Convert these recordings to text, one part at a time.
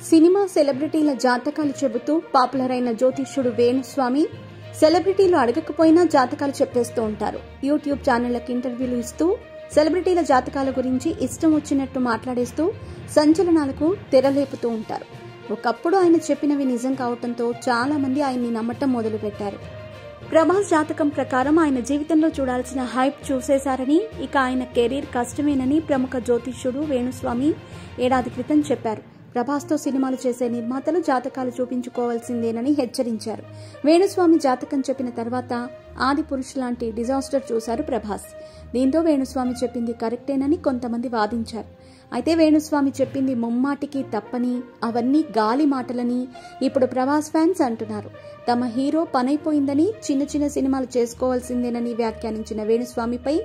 Cinema సెలబ్రిటీల జాతకాలు చెబుతూ popular అయిన జ్యోతిష్యుడు వేణుస్వామి సెలబ్రిటీలు అడగకపోయినా జాతకాలు చెప్పేస్తూ ఉంటారు. యూట్యూబ్ ఛానళ్లకు ఇంటర్వ్యూలు ఇస్తూ సెలబ్రిటీల జాతకాల గురించి ఇష్టం వచ్చినట్టు మాట్లాడేస్తూ సంచలనాలకు తెరలేపుతూ ఉంటారు. ఒకప్పుడు ఆయన చెప్పినవి నిజం కావడంతో చాలా మంది ఆయన్ని నమ్మటం మొదలుపెట్టారు. ప్రభాస్ జాతకం ప్రకారం ఆయన జీవితంలో చూడాల్సిన హైప్ చూసేశారని, ఇక ఆయన కెరీర్ కష్టమేనని ప్రముఖ జ్యోతిష్యుడు వేణుస్వామి ఏడాది క్రితం చెప్పారు. ప్రభాస్తో సినిమాలు చేసే నిర్మాతలు జాతకాలు చూపించుకోవాల్సిందేనని హెచ్చరించారు. వేణుస్వామి జాతకం చెప్పిన తర్వాత ఆదిపురుషు లాంటి డిజాస్టర్ చూశారు ప్రభాస్. దీంతో వేణుస్వామి చెప్పింది కరెక్టేనని కొంతమంది వాదించారు. అయితే వేణుస్వామి చెప్పింది ముమ్మాటికి తప్పని, అవన్నీ గాలి మాటలని ఇప్పుడు ప్రభాస్ ఫ్యాన్స్ అంటున్నారు. తమ హీరో పనైపోయిందని చిన్న చిన్న సినిమాలు చేసుకోవాల్సిందేనని వ్యాఖ్యానించిన వేణుస్వామిపై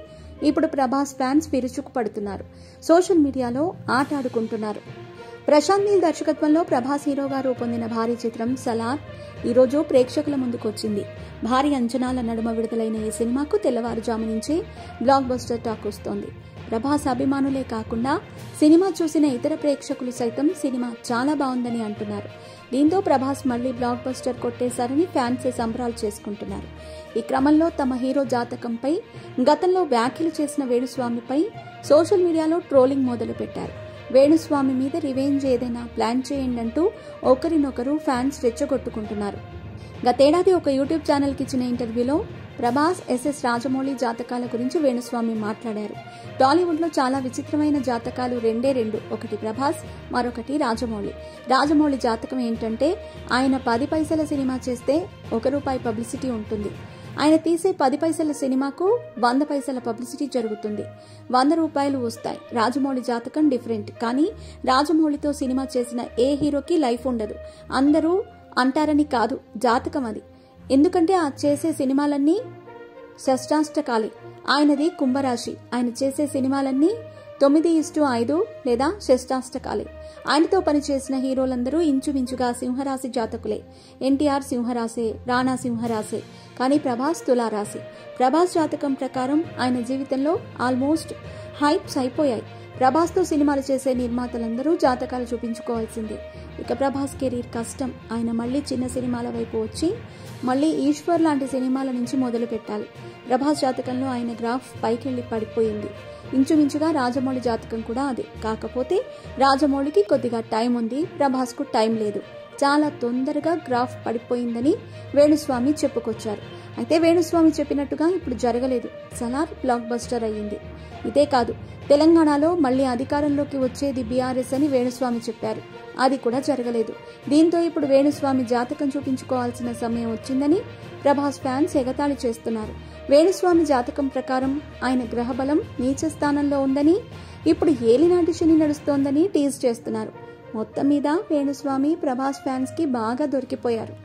ఇప్పుడు ప్రభాస్ ఫ్యాన్స్ విరుచుకు పడుతున్నారు. సోషల్ మీడియాలో ఆట ఆడుకుంటున్నారు. ప్రశాంత్ నీల్ దర్శకత్వంలో ప్రభాస్ హీరోగా రూపొందిన భారీ చిత్రం సలార్ ఈరోజు ప్రేక్షకుల ముందుకొచ్చింది. భారీ అంచనాల నడుమ విడుదలైన ఈ సినిమాకు తెల్లవారుజాము నుంచి బ్లాక్ బస్టర్ టాక్ వస్తోంది. ప్రభాస్ అభిమానులే కాకుండా సినిమా చూసిన ఇతర ప్రేక్షకులు సైతం సినిమా చాలా బాగుందని అంటున్నారు. దీంతో ప్రభాస్ మళ్లీ బ్లాక్ బస్టర్ కొట్టేశారని ఫ్యాన్స్ సంబరాలు చేసుకుంటున్నారు. ఈ క్రమంలో తమ హీరో జాతకంపై గతంలో వ్యాఖ్యలు చేసిన వేణుస్వామిపై సోషల్ మీడియాలో ట్రోలింగ్ మొదలు పెట్టారు. వేణుస్వామి మీద రివెంజ్ ఏదైనా ప్లాన్ చేయండి అంటూ ఒకరినొకరు ఫ్యాన్స్ రెచ్చగొట్టుకుంటున్నారు. గతేడాది ఒక యూట్యూబ్ ఛానల్కి ఇచ్చిన ఇంటర్వ్యూలో ప్రభాస్ ఎస్ఎస్ రాజమౌళి జాతకాల గురించి వేణుస్వామి మాట్లాడారు. టాలీవుడ్లో చాలా విచిత్రమైన జాతకాలు రెండే రెండు, ఒకటి ప్రభాస్, మరొకటి రాజమౌళి. రాజమౌళి జాతకం ఏంటంటే ఆయన 10 పైసల సినిమా చేస్తే ₹1 పబ్లిసిటీ ఉంటుంది. ఆయన తీసే 10 పైసల సినిమాకు 100 పైసల పబ్లిసిటీ జరుగుతుంది. ₹100 వస్తాయి. రాజమౌళి జాతకం డిఫరెంట్. కానీ రాజమౌళితో సినిమా చేసిన ఏ హీరోకి లైఫ్ ఉండదు. అందరూ అంటారని కాదు, జాతకం అది. ఎందుకంటే ఆ చేసే సినిమాలన్నీ షష్టాష్టకాలే. ఆయనది కుంభరాశి. ఆయన చేసే సినిమాలన్నీ 9:5 లేదా షష్టాష్టకాలే. ఆయనతో పనిచేసిన హీరోలందరూ ఇంచుమించుగా సింహరాశి జాతకులే. ఎన్టీఆర్ సింహరాశే, రాణా సింహరాశే. కానీ ప్రభాస్ తులారాశి. ప్రభాస్ జాతకం ప్రకారం ఆయన జీవితంలో ఆల్మోస్ట్ హైప్స్ అయిపోయాయి. ప్రభాస్తో సినిమాలు చేసే నిర్మాతలందరూ జాతకాలు చూపించుకోవాల్సిందే. ఇక ప్రభాస్ కెరీర్ కష్టం. ఆయన మళ్లీ చిన్న సినిమాల వైపు వచ్చి మళ్లీ ఈశ్వర్ లాంటి సినిమాల నుంచి మొదలు పెట్టాలి. ప్రభాస్ జాతకంలో ఆయన గ్రాఫ్ పైకెళ్లి పడిపోయింది. ఇంచుమించుగా రాజమౌళి జాతకం కూడా అదే. కాకపోతే రాజమౌళికి కొద్దిగా టైం ఉంది, ప్రభాస్కు టైం లేదు. చాలా తొందరగా గ్రాఫ్ పడిపోయిందని వేణుస్వామి చెప్పుకొచ్చారు. అయితే వేణుస్వామి చెప్పినట్టుగా ఇప్పుడు జరగలేదు. సలార్ బ్లాక్ బస్టర్ అయ్యింది. ఇదే కాదు, తెలంగాణలో మళ్లీ అధికారంలోకి వచ్చేది బీఆర్ఎస్ అని వేణుస్వామి చెప్పారు. అది కూడా జరగలేదు. దీంతో ఇప్పుడు వేణుస్వామి జాతకం చూపించుకోవాల్సిన సమయం వచ్చిందని ప్రభాస్ ఫ్యాన్స్ ఎగతాళి చేస్తున్నారు. వేణుస్వామి జాతకం ప్రకారం ఆయన గ్రహబలం నీచ స్థానంలో ఉందని, ఇప్పుడు ఏలినాటి శని నడుస్తోందని టీజ్ చేస్తున్నారు. మొత్తం మీద వేణుస్వామి ప్రభాస్ ఫ్యాన్స్ కి బాగా దొరికిపోయారు.